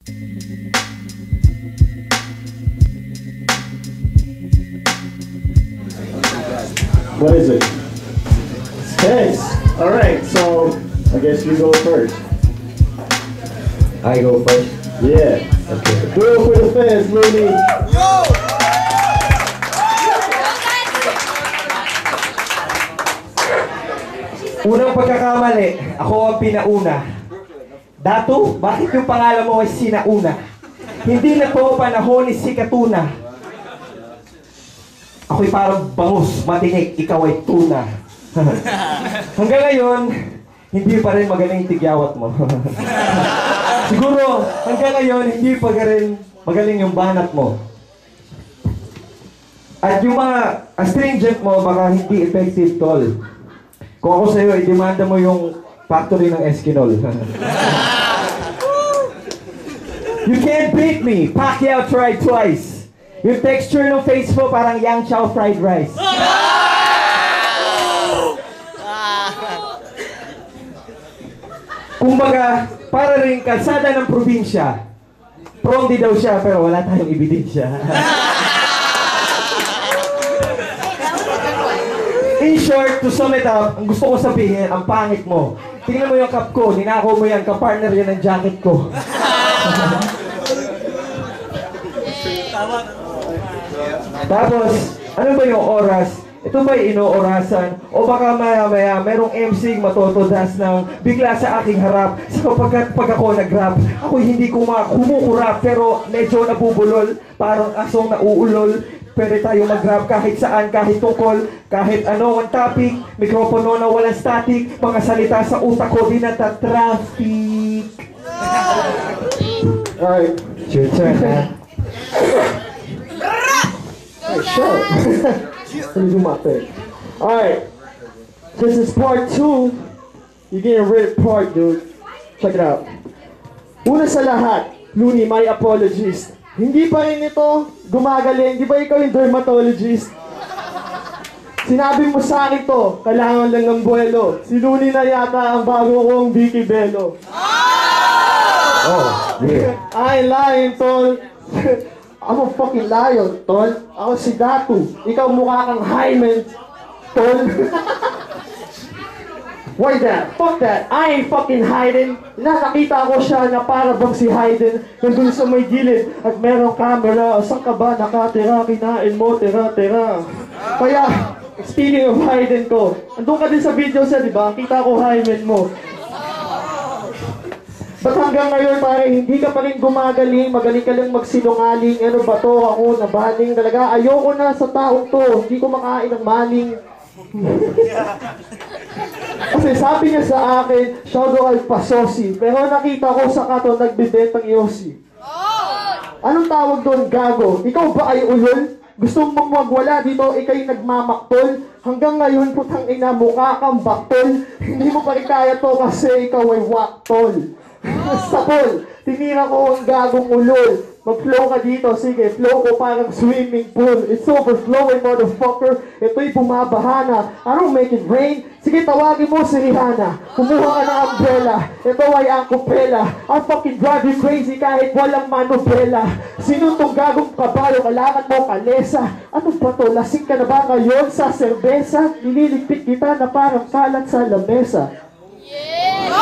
What is it? Heads. All right. So I guess you go first. I go first. Yeah. Okay. Do it for the fans, Looney. Yo! Unang pagkakamali, ako ang pinauna. Datu, bakit yung pangalan mo ay Sinauna? Hindi na to panahon ni Sikatuna. Ako'y parang bangus, matinik, ikaw ay tuna. Hanggang ngayon, hindi pa rin magaling tigyawat mo. Siguro, hanggang ngayon, hindi pa rin magaling yung banat mo. At yung mga astringent mo, baka hindi effective, tol. Kung ako sa'yo, i-demanda mo yung factory ng Eskinol. You can't beat me. Pacquiao tried twice. Yung texture ng face mo parang Yang Chow fried rice. Kumbaga, para rin kalsada ng probinsya. Pronti daw siya, pero wala tayong ebidensya. In short, to sum it up, ang gusto ko sabihin, ang pangit mo. Tingnan mo yung cup ko, ninakaw mo yan, kapartner yan ng jacket ko. Tapos, ano ba yung oras? Ito ba'y inoorasan? O baka maya-maya, merong MC matotodas ng bigla sa aking harap. Sapagkat pag ako nag-rap, ako hindi kumukurap, pero medyo nabubulol, parang asong nauulol. Pwede tayo mag-rap kahit saan, kahit tungkol, kahit ano ang topic, mikropono na walang static, mga salita sa utak ko, di nata-traffic. Alright, it's your turn, man. Hey, sure. Let me do my thing. Alright, this is part 2. You're getting rid of part, dude. Check it out. Una sa lahat, Looney, my apologies. Hindi pa rin ito gumagaling. Di ba ikaw yung dermatologist? Sinabi mo sa akin to, kailangan lang ng buwelo. Si Looney na yata ang bago kong Vicky Bello. Oh, yeah. I ain't lying, tol. I'm a fucking lion, tol. Ako si Datu. Ikaw mukha kang Hyman, tol. Why that? Fuck that. I ain't fucking hiding. Nakakita ko siya na para bang si Hayden. Nandun sa may gilid at merong camera. Saan ka ba nakatira? Kinain mo, tira-tira. Kaya, speaking of Hayden ko, andun ka din sa video siya, di ba? Kita ko Hyman mo. Ba't hanggang ngayon pare, hindi ka pa rin gumagaling, magaling ka lang magsinungaling, ano ba to, ako nabaling talaga, ayoko na sa taong to, hindi ko makain ng maling. Kasi sabi niya sa akin, siya daw ay pasosi, pero nakita ko sa kato nagbibentang yosi. Anong tawag doon, gago? Ikaw ba ay ulol? Gusto mong magwala dito, ikay nagmamaktol? Hanggang ngayon, putang ina, mukha kang baktol. Hindi mo pa rin kaya to kasi ikaw ay waktol. Sapol, tinira ko ang gagong ulol. Mag-flow ka dito, sige, flow ko parang swimming pool. It's overflowing, motherfucker. Ito'y bumabaha na. I don't make it rain. Sige, tawagin mo si Rihanna. Kumuha ka ng umbrella. Ito ay ang kupela. I'll fucking drive you crazy kahit walang manobela. Sino tong gagong kabayo? Kailangan mo kalesa. Ano ba to? Lasing ka na ba ngayon sa serbesa? Nililigpit kita na parang kalat sa lamesa. Yeah.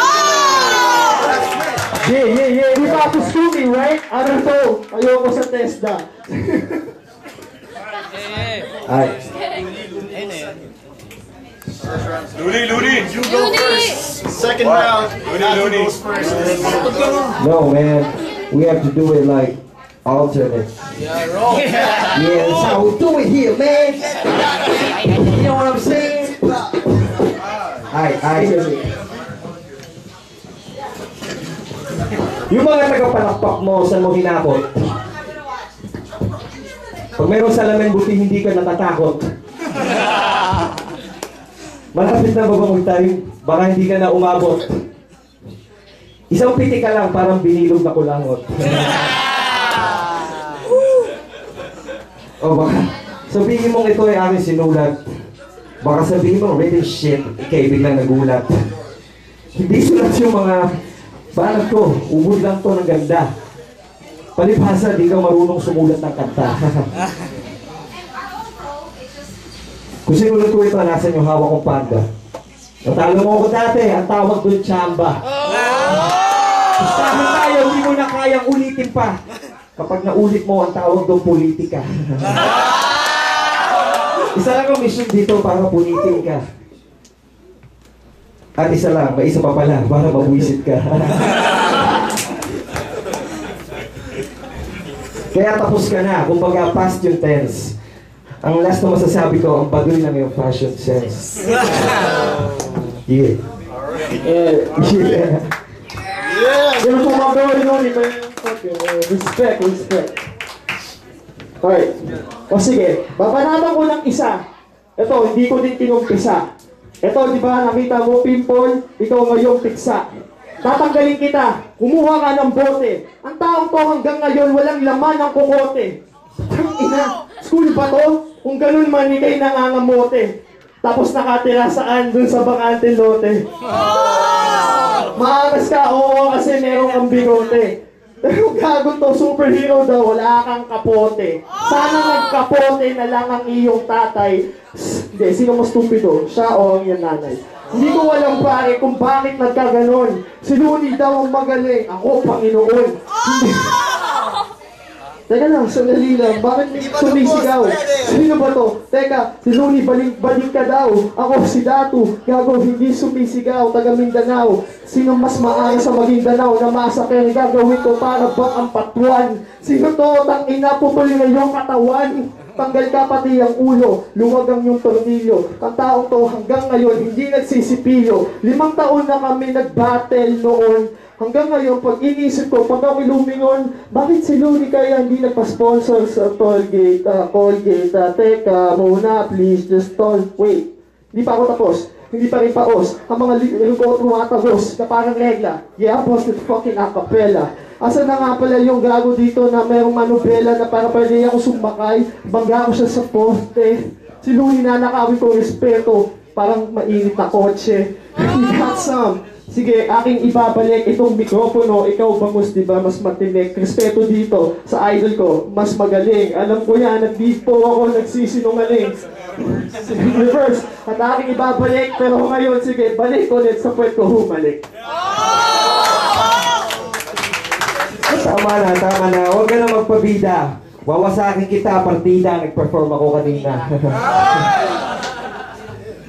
We got to sue me, right? Ano to? Ayoko sa TESDA. Alright. Looney, you go first. Second round, Looney goes first. No, man. We have to do it like alternate. Yeah, roll. Yeah, that's how we do it here, man. You know what I'm saying? Alright. Yung mga tagapalakpak mo, saan mo hinakot? Pag mayroong salamin, buti hindi ka natatakot. Malapit na ba mag-time? Baka hindi ka na umabot. Isang piti ka lang, parang binilog na kulangot. O baka sabihin mong ito ay aking sinulat. Baka sabihin mong written shit, ikay biglang nagulat. Hindi sulat yung mga banat ko, ubod lang to ng ganda. Palibhasa, di ka marunong sumulat ng kanta. Kung sinulat ko ito, nasan yung hawak kong panda? Natalo mo ako dati, ang tawag doon tsamba. Gustahan tayo, hindi mo na kayang ulitin pa. Kapag naulit mo, ang tawag doon politika. Isa lang ang mission dito para punitin ka. At isa lang, may isa pa pala, para mabuisit ka. Kaya tapos ka na, kumbaga past yung tense. Ang last na masasabi ko, ang baduy ng iyong fashion sense. Yeah. Yeah. Ganun po mga gawin nun, okay. Respect. Alright. O sige, babanatan ko ng isa. Ito, hindi ko din kinumpisa. Ito, di ba, nakita mo, pimple, ikaw ngayong piksa. Tatanggalin kita, kumuha ka ng bote. Ang taong to hanggang ngayon, walang laman ng kukote. Ina, school ba to? Kung ganun man, ikay nangangamote. Tapos nakatira saan? Dun sa bakante lote. Maangas ka, oo, kasi meron kang bigote. Pero gago to, superhero daw, wala kang kapote. Sana nagkapote na lang ang iyong tatay. Hindi, sino mas stupido? Siya o ang iyong nanay? Hindi ko alam pare kung bakit nagkaganon. Si Looney daw ang magaling. Ako, Panginoon. Teka lang, sandali lang. Bakit may sumisigaw? Sino ba to? Teka, si Looney, balik ka daw. Ako, si Datu. Gago, hindi sumisigaw. Taga Mindanao. Sino mas maayos sa Maguindanao na masakyan gagawin ko para bang ang patuan? Sino to? Tangina, pupul na yung katawan. Tanggal ka pati ang ulo, luwag ang yung tornilyo. Ang taong to hanggang ngayon hindi nagsisipilyo. 5 taon na kami nag-battle noon. Hanggang ngayon, pag inisip ko, pag ako lumingon, bakit si Looney kaya hindi nagpa-sponsor sa Tollgate, Colgate? Teka, muna, please, just toll. Wait, hindi pa ako tapos. Hindi pa rin paos. Ang mga ligo ko tumatagos na parang regla. Yeah, boss, it's fucking acapella. Asa na nga pala yung gago dito na merong manubela na para pwede ako sumakay. Bangga ko siya sa poste. Si Looney nanakawin ko respeto. Parang mainit na kotse. He got some. Sige, aking ibabalik itong mikropono. Ikaw bangus, di ba? Mas matinik. Respeto dito sa idol ko. Mas magaling. Alam ko yan, nag-beat po ako, nagsisinungaling. Reverse. At aking ibabalik. Pero ngayon, sige, balik ulit sa puwet ko humalik. Tama na. Huwag ka na magpabida. Wawasakin kita, partida. Nag-perform ako kanina.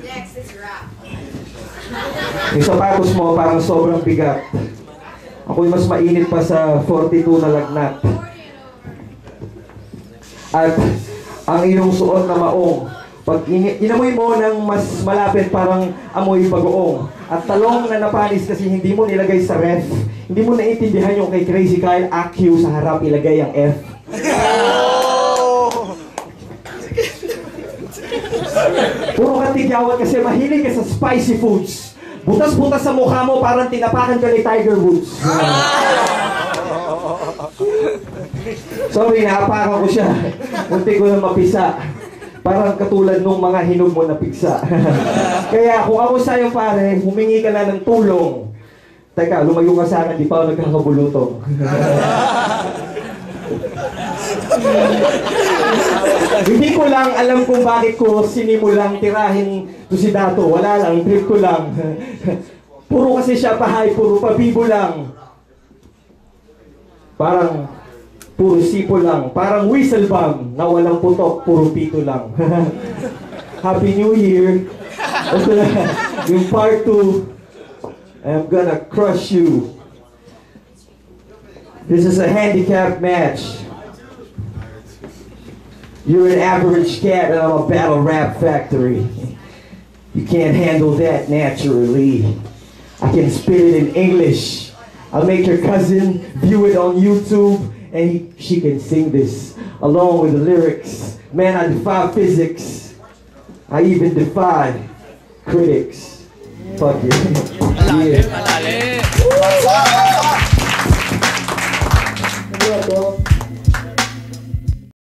Next is rap. Yung sapatos mo parang sobrang bigat. Ako'y mas mainit pa sa 42 na lagnat. At ang iyong suot na maong, pag inamoy mo ng mas malapit parang amoy bagoong. At talong na napanis kasi hindi mo nilagay sa ref. Hindi mo naiintindihan yung kay Crazy Kyle, AQ sa harap ilagay ang F. Puro ka tigyawat kasi mahilig ka sa spicy foods. Butas-butas sa mukha mo parang tinapakan ka ni Tiger Woods. Sorry, naapakan ko siya. Munti ko na mapisa. Parang katulad nung mga hinog mo na pigsa. Kaya kung ako sa'yo pare, humingi ka na ng tulong. Teka, lumayo ka sa akin, di pa ako nagkakabulutong. Hindi ko lang alam kung bakit ko sinimulang tirahin to si Dato. Wala lang, trip ko lang. Puro kasi siya pahay, puro pabibo lang. Parang puro sipo lang. Parang whistle bomb na walang putok, puro pito lang. Happy New Year! Ito na, yung part 2. I'm gonna crush you. This is a handicap match. You're an average cat and I'm a battle rap factory. You can't handle that naturally. I can spit it in English. I'll make your cousin view it on YouTube and she can sing this along with the lyrics. Man, I defy physics. I even defy critics. Fuck you. Yeah. Ano ba to?